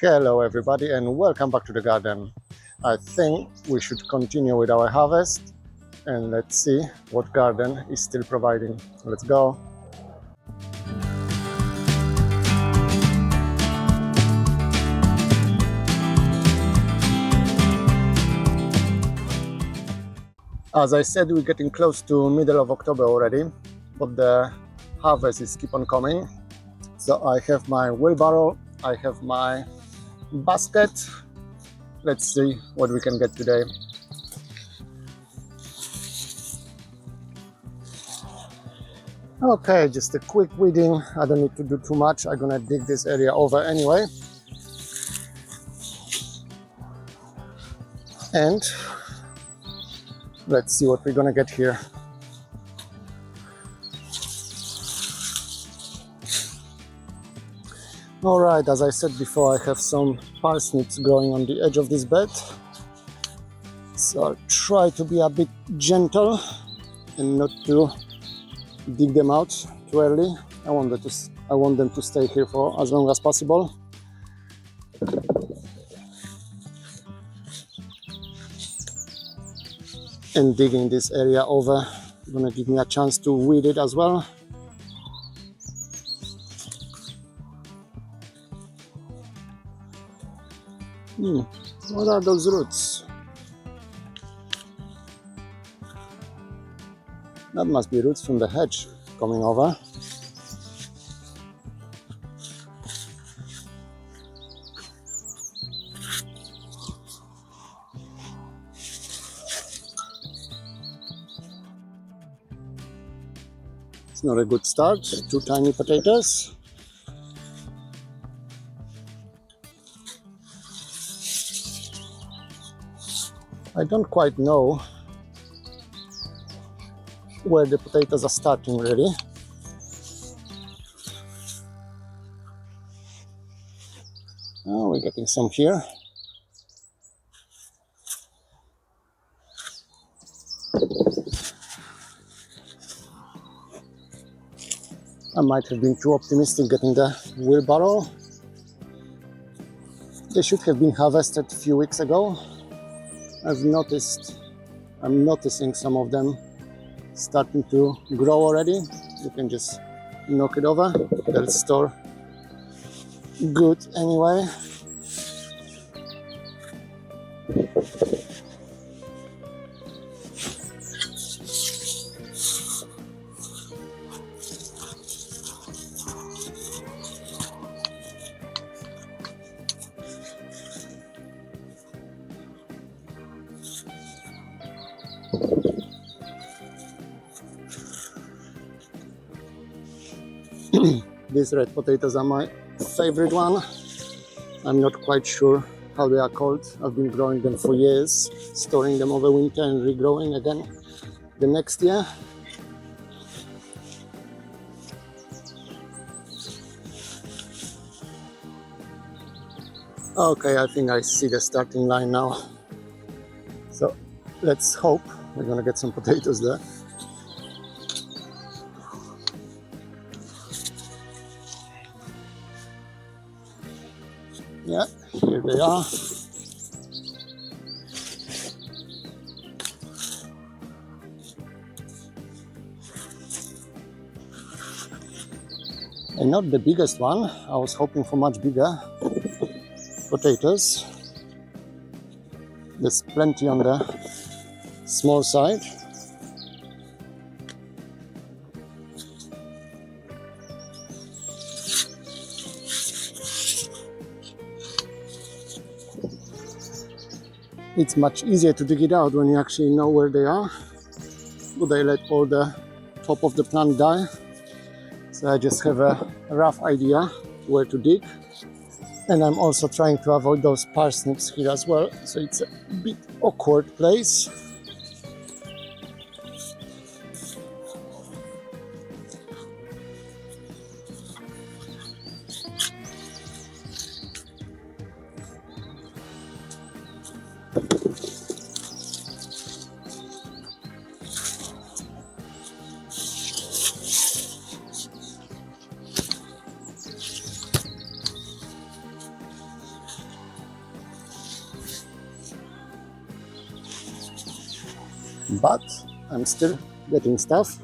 Hello everybody and welcome back to the garden. I think we should continue with our harvest and let's see what garden is still providing. Let's go. As I said, we're getting close to middle of October already, but the harvest is keep on coming. So I have my wheelbarrow, I have my basket. Let's see what we can get today. Okay, just a quick weeding. I don't need to do too much. I'm gonna dig this area over anyway. And let's see what we're gonna get here. All right, as I said before, I have some parsnips growing on the edge of this bed. So I'll try to be a bit gentle and not to dig them out too early. I want them to stay here for as long as possible. And digging this area over gonna give me a chance to weed it as well. What are those roots? That must be roots from the hedge coming over. It's not a good start. 2 tiny potatoes. I don't quite know where the potatoes are starting really. Oh, we're getting some here. I might have been too optimistic getting the wheelbarrow. They should have been harvested a few weeks ago. I'm noticing some of them starting to grow already. You can just knock it over. They'll store good anyway. These red potatoes are my favorite one. I'm not quite sure how they are called. I've been growing them for years, storing them over winter and regrowing again the next year. Okay, I think I see the starting line now. So let's hope we're gonna get some potatoes there. Yeah, here they are. And not the biggest one. I was hoping for much bigger potatoes. There's plenty on the small side. It's much easier to dig it out when you actually know where they are. But I let all the top of the plant die. So I just have a rough idea where to dig. And I'm also trying to avoid those parsnips here as well. So it's a bit awkward place. but I'm still getting stuff.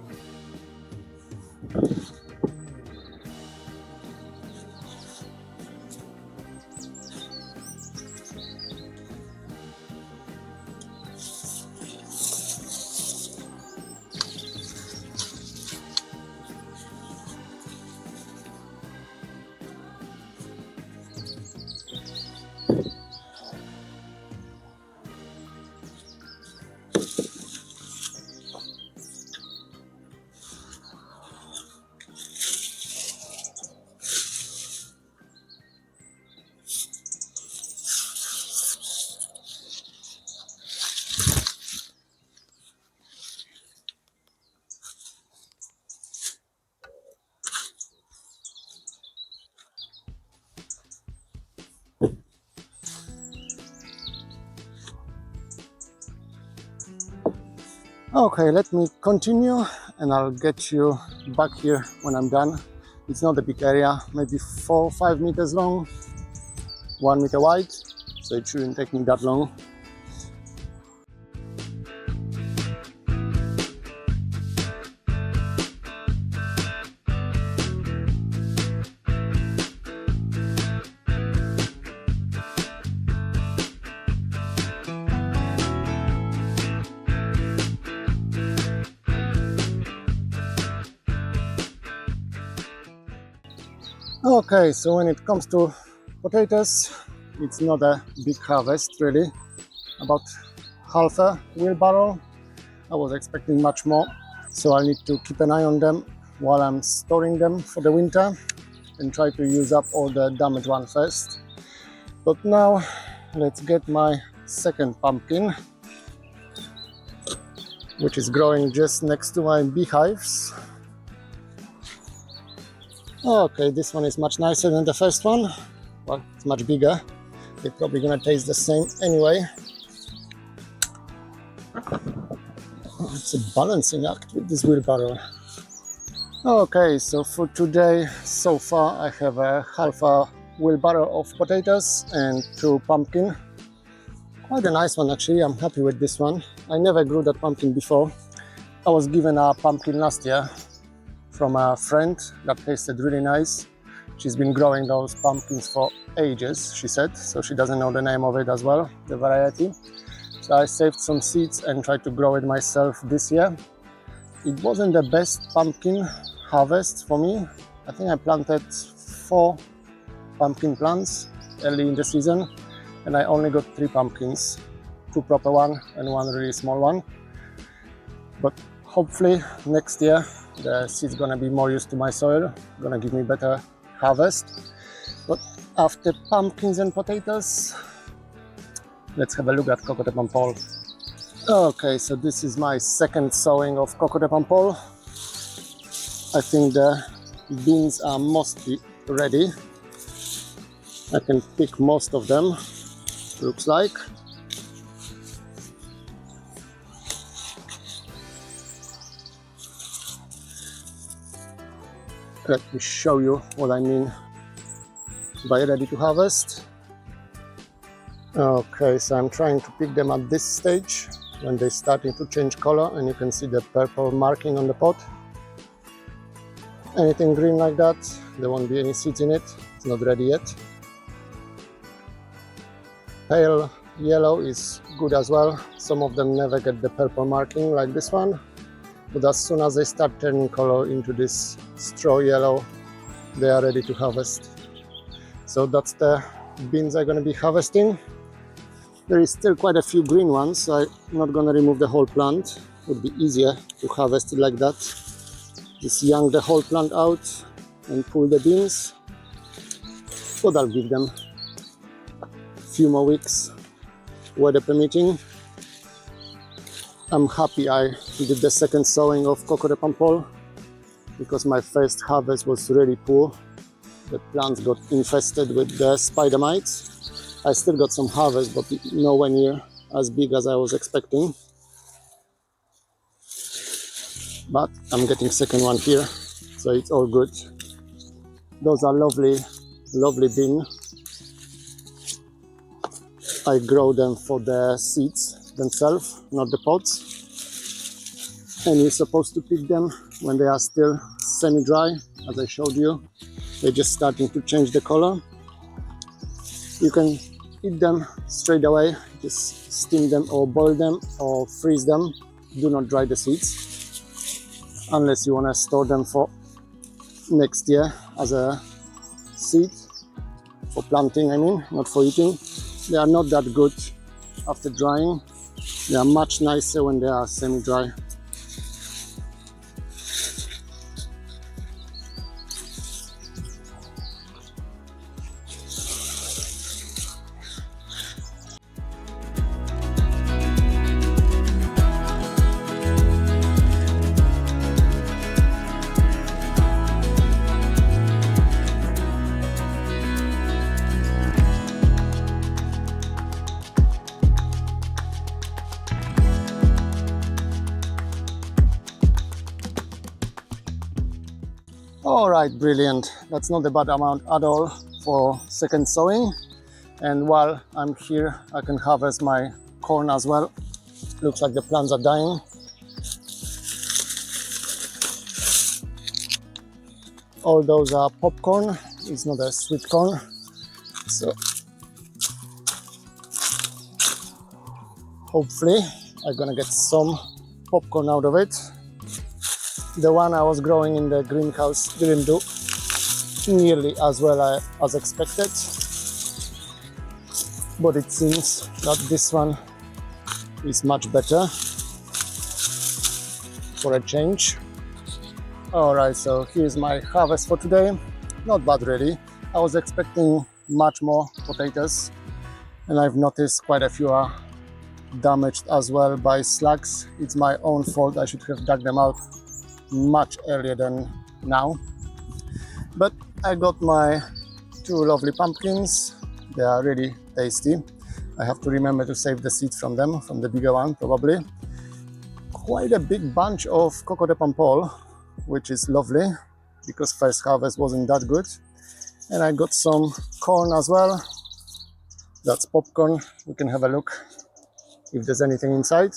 Okay, let me continue and I'll get you back here when I'm done. It's not a big area, maybe 4 or 5 meters long, 1 meter wide, so it shouldn't take me that long. Okay, so when it comes to potatoes, it's not a big harvest really, about half a wheelbarrow. I was expecting much more, so I need to keep an eye on them while I'm storing them for the winter and try to use up all the damaged one first. But now let's get my second pumpkin, which is growing just next to my beehives. Okay, this one is much nicer than the first one. Well, it's much bigger. They're probably gonna taste the same anyway. It's a balancing act with this wheelbarrow. Okay, so for today, so far I have a half a wheelbarrow of potatoes and 2 pumpkin. Quite a nice one actually, I'm happy with this one. I never grew that pumpkin before. I was given a pumpkin last year from a friend that tasted really nice. She's been growing those pumpkins for ages, she said, so she doesn't know the name of it as well, the variety. So I saved some seeds and tried to grow it myself this year. It wasn't the best pumpkin harvest for me. I think I planted 4 pumpkin plants early in the season and I only got 3 pumpkins, 2 proper one and 1 really small one. But hopefully next year the seed's gonna be more used to my soil, gonna give me better harvest. But after pumpkins and potatoes, let's have a look at Coco de Paimpol. Okay, so this is my second sowing of Coco de Paimpol. I think the beans are mostly ready. I can pick most of them, looks like. Let me show you what I mean by ready to harvest. Okay, so I'm trying to pick them at this stage when they're starting to change color and you can see the purple marking on the pot. Anything green like that, there won't be any seeds in it, it's not ready yet. Pale yellow is good as well. Some of them never get the purple marking like this one, but as soon as they start turning color into this straw yellow, they are ready to harvest. So that's the beans I'm going to be harvesting. There is still quite a few green ones, so I'm not going to remove the whole plant. It would be easier to harvest it like that. Just yank the whole plant out and pull the beans. But I'll give them a few more weeks, weather permitting. I'm happy I did the second sowing of Coco de Paimpol because my first harvest was really poor. The plants got infested with the spider mites. I still got some harvest, but nowhere near as big as I was expecting. But I'm getting second one here, so it's all good. Those are lovely, lovely beans. I grow them for the seeds themselves, not the pods. and you're supposed to pick them when they are still semi-dry. As I showed you, they're just starting to change the color. You can eat them straight away, just steam them or boil them or freeze them. Do not dry the seeds unless you want to store them for next year as a seed for planting, I mean, not for eating. They are not that good after drying. They are much nicer when they are semi-dry. All right, brilliant. That's not a bad amount at all for second sowing. And while I'm here, I can harvest my corn as well. Looks like the plants are dying. All those are popcorn. It's not a sweet corn. So hopefully I'm gonna get some popcorn out of it. The one I was growing in the greenhouse didn't do nearly as well as expected, but it seems that this one is much better for a change. Alright, so here's my harvest for today. Not bad really. I was expecting much more potatoes, and I've noticed quite a few are damaged as well by slugs. It's my own fault. I should have dug them out much earlier than now. But I got my two lovely pumpkins. They are really tasty. I have to remember to save the seeds from them, from the bigger one probably. Quite a big bunch of coco de pampol, which is lovely because first harvest wasn't that good. And I got some corn as well. That's popcorn. We can have a look if there's anything inside.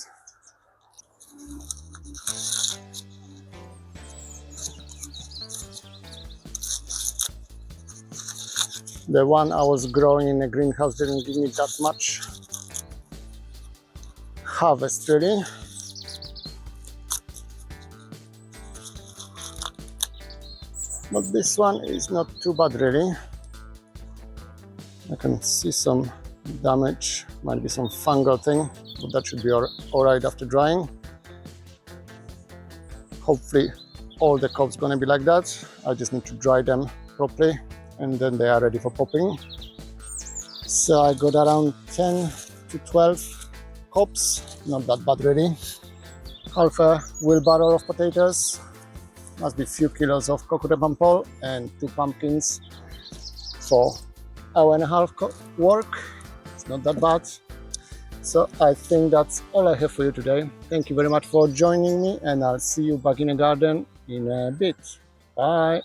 The one I was growing in a greenhouse didn't give me that much harvest really. But this one is not too bad really. I can see some damage, might be some fungal thing, but that should be alright after drying. Hopefully all the cobs gonna be like that. I just need to dry them properly and then they are ready for popping. So I got around 10 to 12 cobs, not that bad really. Half a wheelbarrow of potatoes, must be a few kilos of coco de pampol, and 2 pumpkins for hour and a half work. It's not that bad. So I think that's all I have for you today. Thank you very much for joining me, and I'll see you back in the garden in a bit. Bye.